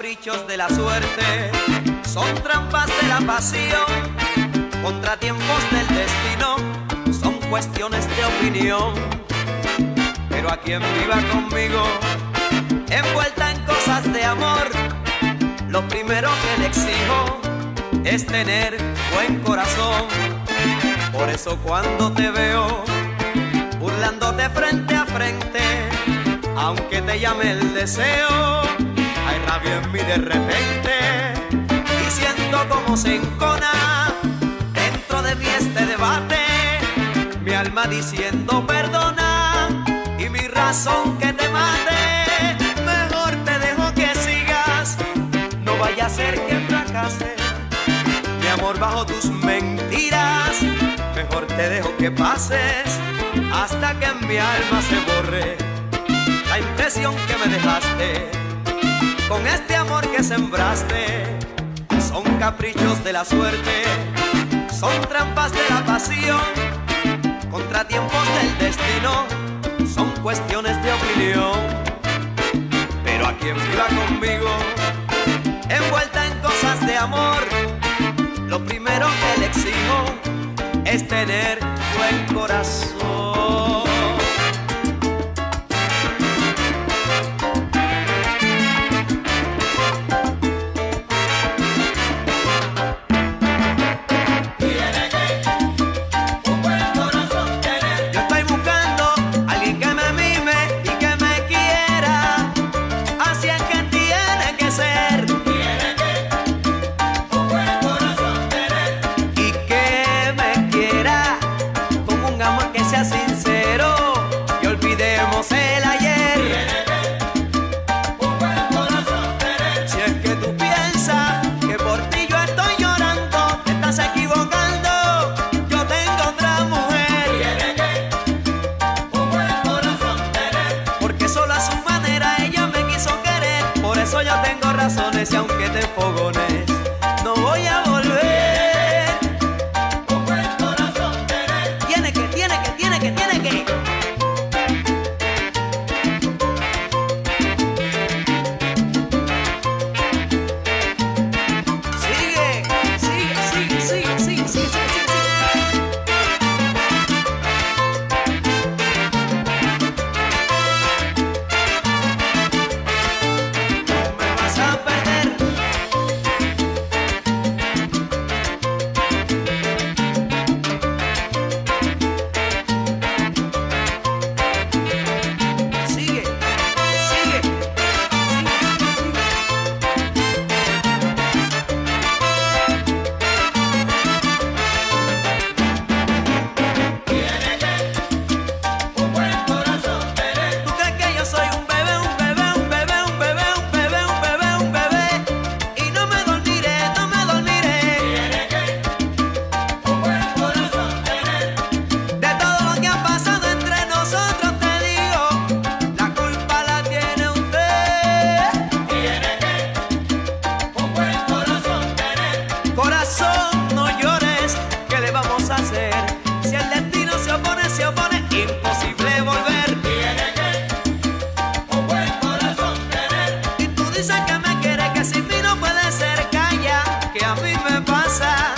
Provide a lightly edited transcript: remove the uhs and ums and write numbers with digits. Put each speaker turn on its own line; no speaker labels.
caprichos de la suerte, son trampas de la pasión, contratiempos del destino, son cuestiones de opinión. Pero a quien viva conmigo, envuelta en cosas de amor, lo primero que le exijo es tener buen corazón. Por eso cuando te veo burlándote frente a frente, aunque te llame el deseo, hay rabia en mí de repente y siento como se encona dentro de mí este debate, mi alma diciendo perdona y mi razón que te mate. Mejor te dejo que sigas, no vaya a ser que fracase mi amor bajo tus mentiras. Mejor te dejo que pases hasta que en mi alma se borre la impresión que me dejaste con este amor que sembraste. Son caprichos de la suerte, son trampas de la pasión, contratiempos del destino, son cuestiones de opinión. Pero a quien viva conmigo, envuelta en cosas de amor, lo primero que le exijo es tener buen corazón. Sincero y olvidemos el ayer. Un buen corazón tener. Si es que tú piensas que por ti yo estoy llorando, te estás equivocando. Yo tengo otra mujer. Un buen corazón tener. Porque solo a su manera ella me quiso querer. Por eso yo tengo razones y aunque te enfogones, no voy a volver. Corazón, no llores, ¿qué le vamos a hacer? Si el destino se opone, imposible volver. Tiene que un buen corazón tener. Y tú dices que me quieres, que sin mí no puede ser. Calla, que a mí me pasa